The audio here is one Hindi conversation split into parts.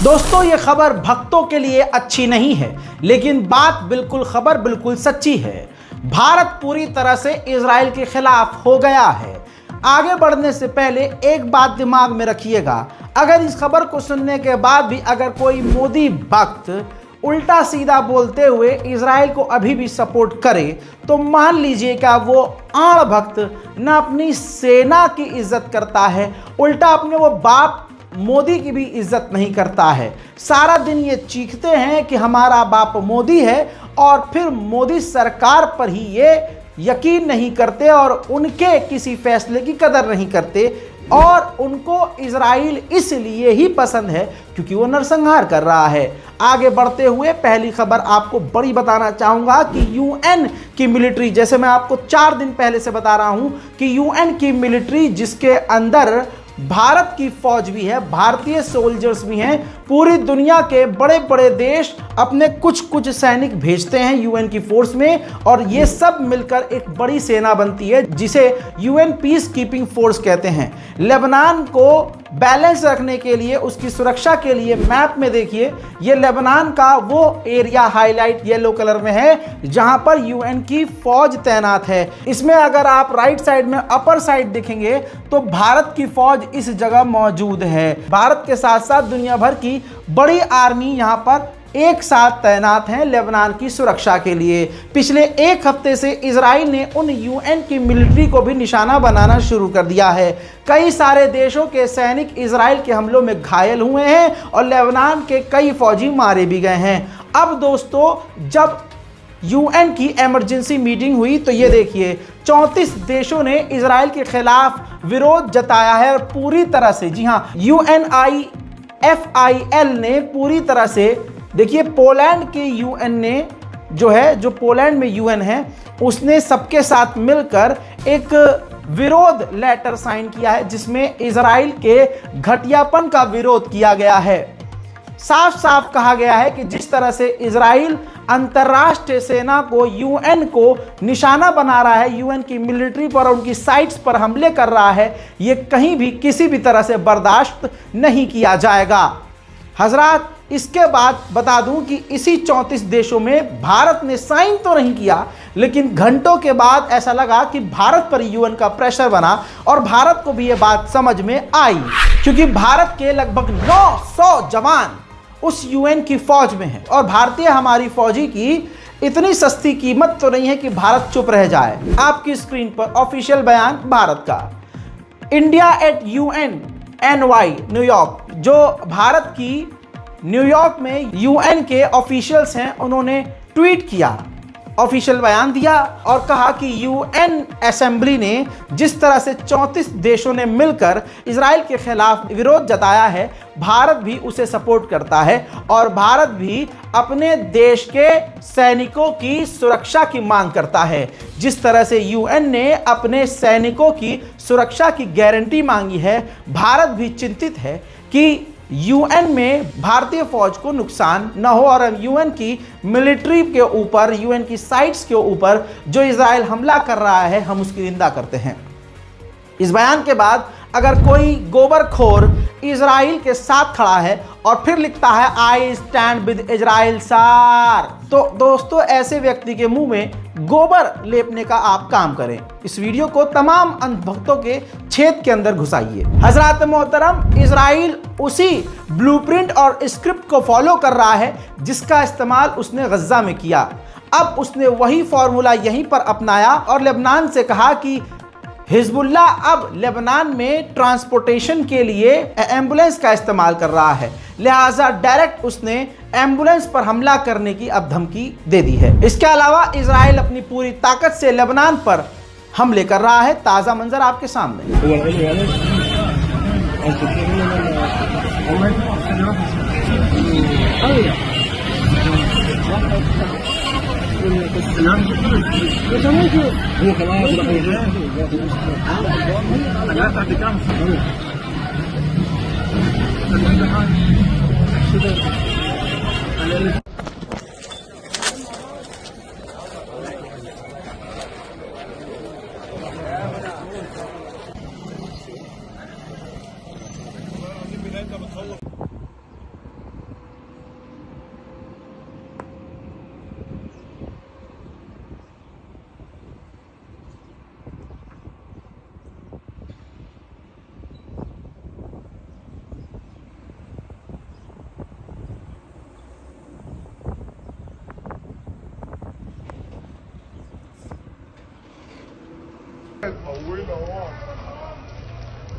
दोस्तों ये खबर भक्तों के लिए अच्छी नहीं है, लेकिन खबर बिल्कुल सच्ची है। भारत पूरी तरह से इजराइल के खिलाफ हो गया है। आगे बढ़ने से पहले एक बात दिमाग में रखिएगा, अगर इस खबर को सुनने के बाद भी अगर कोई मोदी भक्त उल्टा सीधा बोलते हुए इजराइल को अभी भी सपोर्ट करे तो मान लीजिएगा वो आड़ भक्त न अपनी सेना की इज्जत करता है, उल्टा अपने वो बाप मोदी की भी इज्जत नहीं करता है। सारा दिन ये चीखते हैं कि हमारा बाप मोदी है और फिर मोदी सरकार पर ही ये यकीन नहीं करते और उनके किसी फैसले की कदर नहीं करते, और उनको इजराइल इसलिए ही पसंद है क्योंकि वो नरसंहार कर रहा है। आगे बढ़ते हुए पहली खबर आपको बड़ी बताना चाहूंगा कि यूएन की मिलिट्री, जैसे मैं आपको 4 दिन पहले से बता रहा हूं कि यूएन की मिलिट्री जिसके अंदर भारत की फौज भी है, भारतीय सोल्जर्स भी हैं, पूरी दुनिया के बड़े बड़े देश अपने कुछ सैनिक भेजते हैं यूएन की फोर्स में, और ये सब मिलकर एक बड़ी सेना बनती है जिसे यूएन पीस कीपिंग फोर्स कहते हैं। लेबनान को बैलेंस रखने के लिए, उसकी सुरक्षा के लिए मैप में देखिए, ये लेबनान का वो एरिया हाईलाइट येलो कलर में है जहां पर यूएन की फौज तैनात है। इसमें अगर आप राइट साइड में अपर साइड देखेंगे तो भारत की फौज इस जगह मौजूद है। भारत के साथ साथ दुनिया भर की बड़ी आर्मी यहां पर एक साथ तैनात हैं लेबनान की सुरक्षा के लिए। पिछले एक हफ्ते से इजराइल ने उन यूएन की मिलिट्री को भी निशाना बनाना शुरू कर दिया है। कई सारे देशों के सैनिक इजराइल के हमलों में घायल हुए हैं और लेबनान के कई फौजी मारे भी गए हैं। अब दोस्तों जब यूएन की इमरजेंसी मीटिंग हुई तो ये देखिए 34 देशों ने इजराइल के खिलाफ विरोध जताया है और पूरी तरह से, जी हाँ, UNIFIL ने पूरी तरह से, देखिए पोलैंड के यूएन ने जो पोलैंड में यूएन है उसने सबके साथ मिलकर एक विरोध लेटर साइन किया है जिसमें इजराइल के घटियापन का विरोध किया गया है। साफ साफ कहा गया है कि जिस तरह से इजराइल अंतर्राष्ट्रीय सेना को, यूएन को निशाना बना रहा है, यूएन की मिलिट्री पर और उनकी साइट्स पर हमले कर रहा है, ये कहीं भी किसी भी तरह से बर्दाश्त नहीं किया जाएगा। हजरात, इसके बाद बता दूं कि इसी 34 देशों में भारत ने साइन तो नहीं किया, लेकिन घंटों के बाद ऐसा लगा कि भारत पर यूएन का प्रेशर बना और भारत को भी ये बात समझ में आई, क्योंकि भारत के लगभग 900 जवान उस यूएन की फौज में है और भारतीय हमारी फौजी की इतनी सस्ती कीमत तो नहीं है कि भारत चुप रह जाए। आपकी स्क्रीन पर ऑफिशियल बयान भारत का। India at UN NY New York, जो भारत की न्यूयॉर्क में यूएन के ऑफिशियल्स हैं, उन्होंने ट्वीट किया, ऑफिशियल बयान दिया और कहा कि यूएन असेंबली ने जिस तरह से 34 देशों ने मिलकर इजराइल के खिलाफ विरोध जताया है, भारत भी उसे सपोर्ट करता है और भारत भी अपने देश के सैनिकों की सुरक्षा की मांग करता है। जिस तरह से यूएन ने अपने सैनिकों की सुरक्षा की गारंटी मांगी है, भारत भी चिंतित है कि यूएन में भारतीय फौज को नुकसान न हो और यूएन की मिलिट्री के ऊपर, यूएन की साइट्स के ऊपर जो इजराइल हमला कर रहा है, हम उसकी निंदा करते हैं। इस बयान के बाद अगर कोई गोबरखोर इजराइल के साथ खड़ा है और फिर लिखता है I stand with Israel sir, तो दोस्तों ऐसे व्यक्ति के मुंह में गोबर लेपने का आप काम करें। इस वीडियो को तमाम अंधभक्तों के छेद के अंदर घुसाइए। हजरात मोहतरम, इजराइल उसी ब्लूप्रिंट और स्क्रिप्ट को फॉलो कर रहा है जिसका इस्तेमाल उसने गज्जा में किया। अब उसने वही फॉर्मूला यहीं पर अपनाया और लेबनान से कहा कि हिजबुल्ला अब लेबनान में ट्रांसपोर्टेशन के लिए एम्बुलेंस का इस्तेमाल कर रहा है, लिहाजा डायरेक्ट उसने एम्बुलेंस पर हमला करने की अब धमकी दे दी है। इसके अलावा इजराइल अपनी पूरी ताकत से लेबनान पर हमले कर रहा है। ताज़ा मंजर आपके सामने।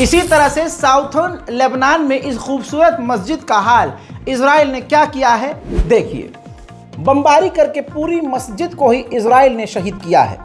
इसी तरह से साउथर्न लेबनान में इस खूबसूरत मस्जिद का हाल इजराइल ने क्या किया है देखिए। बमबारी करके पूरी मस्जिद को ही इजराइल ने शहीद किया है।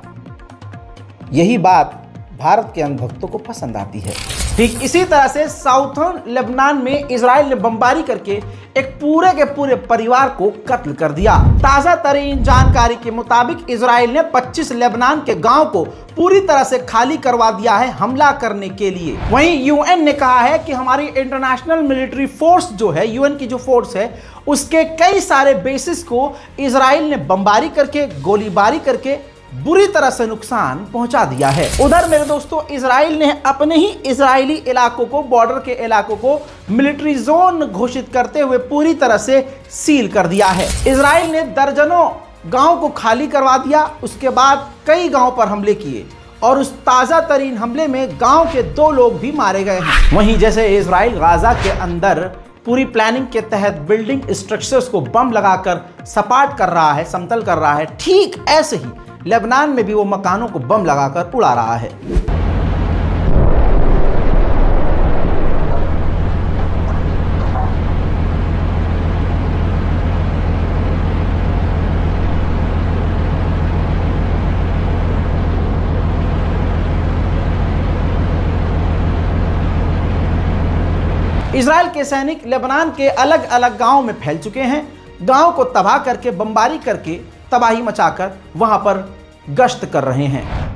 यही बात भारत के अंधभक्तों को पसंद आती है। ठीक इसी तरह से साउथर्न लेबनान में इजराइल ने बमबारी करके एक पूरे के पूरे परिवार को कत्ल कर दिया। ताजा तरीन जानकारी के मुताबिक इजराइल ने 25 लेबनान के गांव को पूरी तरह से खाली करवा दिया है हमला करने के लिए। वहीं यूएन ने कहा है कि हमारी इंटरनेशनल मिलिट्री फोर्स जो है, यूएन की जो फोर्स है, उसके कई सारे बेसिस को इजराइल ने बमबारी करके, गोलीबारी करके बुरी तरह से नुकसान पहुंचा दिया है। उधर मेरे दोस्तों, इजराइल ने अपने ही इजरायली इलाकों को, बॉर्डर के इलाकों को मिलिट्री जोन घोषित करते हुए पूरी तरह से सील कर दिया है। इजराइल ने दर्जनों गांव को खाली करवा दिया, उसके बाद कई गांव पर हमले किए और उस ताजा तरीन हमले में गांव के 2 लोग भी मारे गए हैं। वहीं जैसे इजराइल गाजा के अंदर पूरी प्लानिंग के तहत बिल्डिंग स्ट्रक्चर्स को बम लगाकर सपाट कर रहा है, समतल कर रहा है, ठीक ऐसे ही लेबनान में भी वो मकानों को बम लगाकर उड़ा रहा है। इजराइल के सैनिक लेबनान के अलग अलग गांवों में फैल चुके हैं। गांव को तबाह करके, बमबारी करके, तबाही मचाकर वहां पर गश्त कर रहे हैं।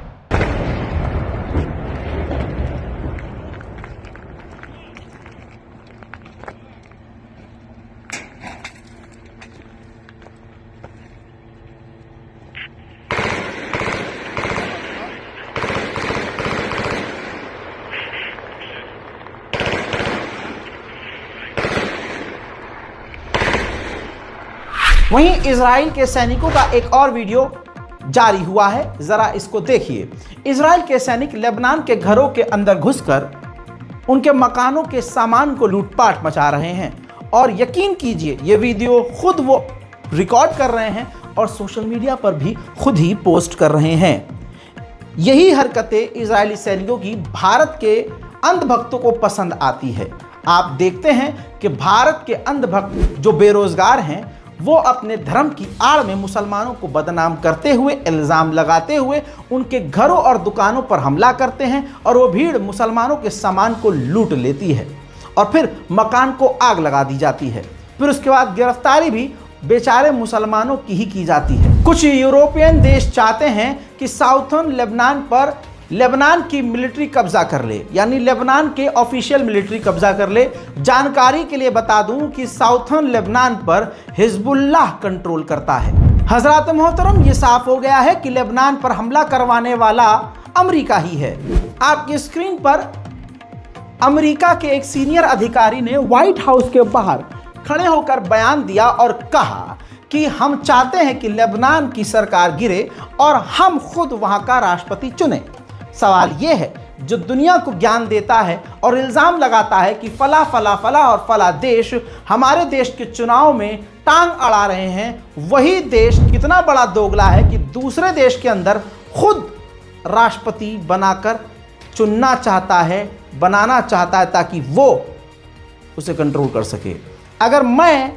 वहीं इजराइल के सैनिकों का एक और वीडियो जारी हुआ है, जरा इसको देखिए। इजराइल के सैनिक लेबनान के घरों के अंदर घुसकर उनके मकानों के सामान को लूटपाट मचा रहे हैं और यकीन कीजिए ये वीडियो खुद वो रिकॉर्ड कर रहे हैं और सोशल मीडिया पर भी खुद ही पोस्ट कर रहे हैं। यही हरकतें इजरायली सैनिकों की भारत के अंधभक्तों को पसंद आती है। आप देखते हैं कि भारत के अंधभक्त जो बेरोजगार हैं वो अपने धर्म की आड़ में मुसलमानों को बदनाम करते हुए, इल्ज़ाम लगाते हुए उनके घरों और दुकानों पर हमला करते हैं और वो भीड़ मुसलमानों के सामान को लूट लेती है और फिर मकान को आग लगा दी जाती है। फिर उसके बाद गिरफ्तारी भी बेचारे मुसलमानों की ही की जाती है। कुछ यूरोपियन देश चाहते हैं कि साउथर्न लेबनान पर लेबनान की मिलिट्री कब्जा कर ले, यानी लेबनान के ऑफिशियल मिलिट्री कब्जा कर ले। जानकारी के लिए बता दूं कि साउथर्न लेबनान पर हिजबुल्लाह कंट्रोल करता है। हजरत मोहतरम, ये साफ हो गया है कि लेबनान पर हमला करवाने वाला अमेरिका ही है। आपकी स्क्रीन पर अमेरिका के एक सीनियर अधिकारी ने व्हाइट हाउस के बाहर खड़े होकर बयान दिया और कहा कि हम चाहते हैं कि लेबनान की सरकार गिरे और हम खुद वहां का राष्ट्रपति चुने। सवाल यह है, जो दुनिया को ज्ञान देता है और इल्ज़ाम लगाता है कि फला फला फला और फला देश हमारे देश के चुनाव में टांग अड़ा रहे हैं, वही देश कितना बड़ा दोगला है कि दूसरे देश के अंदर खुद राष्ट्रपति बनाकर चुनना चाहता है, बनाना चाहता है ताकि वो उसे कंट्रोल कर सके। अगर मैं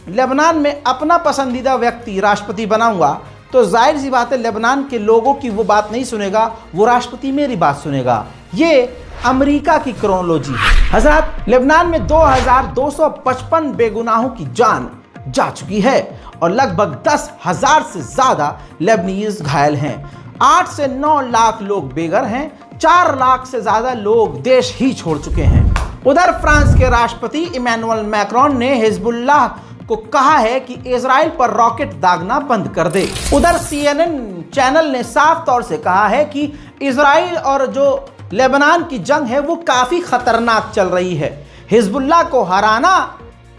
लेबनान में अपना पसंदीदा व्यक्ति राष्ट्रपति बनाऊंगा तो जाहिर सी बात है लेबनान के लोगों की वो बात नहीं सुनेगा, वो राष्ट्रपति मेरी बात सुनेगा। ये अमेरिका की क्रोनोलॉजी है। हजरत, लेबनान में 2255 बेगुनाहों की जान जा चुकी है और लगभग 10,000 से ज्यादा लेबनीज घायल हैं। 8 से 9 लाख लोग बेघर हैं। 4 लाख से ज्यादा लोग देश ही छोड़ चुके हैं। उधर फ्रांस के राष्ट्रपति इमैनुअल मैक्रोन ने हिजबुल्लाह को कहा है कि इजराइल पर रॉकेट दागना बंद कर दे। उधर CNN चैनल ने साफ तौर से कहा है कि इजराइल और जो लेबनान की जंग है वो काफी खतरनाक चल रही है। हिजबुल्लाह को हराना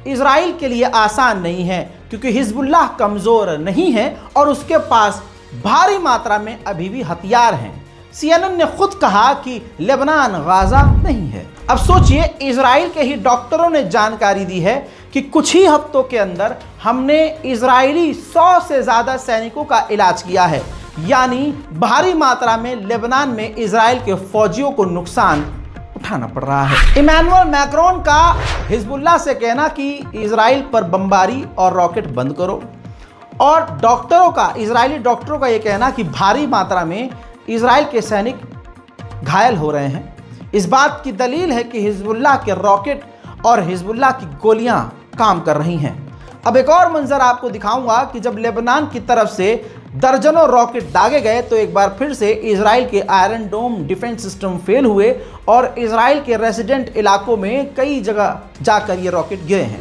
इजराइल के लिए आसान नहीं है, क्योंकि हिजबुल्लाह कमजोर नहीं है और उसके पास भारी मात्रा में अभी भी हथियार हैं। CNN ने खुद कहा कि लेबनान गाजा नहीं है। अब सोचिए, इजराइल के ही डॉक्टरों ने जानकारी दी है कि कुछ ही हफ्तों के अंदर हमने इजरायली 100 से ज्यादा सैनिकों का इलाज किया है, यानी भारी मात्रा में लेबनान में इजराइल के फौजियों को नुकसान उठाना पड़ रहा है। इमैनुअल मैक्रोन का हिजबुल्लाह से कहना कि इजराइल पर बमबारी और रॉकेट बंद करो, और डॉक्टरों का, इजरायली डॉक्टरों का यह कहना कि भारी मात्रा में इजराइल के सैनिक घायल हो रहे हैं, इस बात की दलील है कि हिजबुल्लाह के रॉकेट और हिजबुल्लाह की गोलियां काम कर रही हैं। अब एक और मंजर आपको दिखाऊंगा कि जब लेबनान की तरफ से दर्जनों रॉकेट दागे गए तो एक बार फिर से इजराइल के आयरन डोम डिफेंस सिस्टम फेल हुए और इजराइल के रेसिडेंट इलाकों में कई जगह जाकर ये रॉकेट गिरे हैं।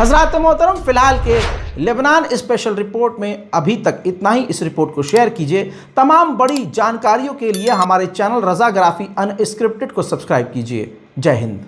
हजरात मोहतरम, फिलहाल के लेबनान स्पेशल रिपोर्ट में अभी तक इतना ही। इस रिपोर्ट को शेयर कीजिए। तमाम बड़ी जानकारियों के लिए हमारे चैनल रज़ा ग्राफी अनस्क्रिप्टेड को सब्सक्राइब कीजिए। जय हिंद।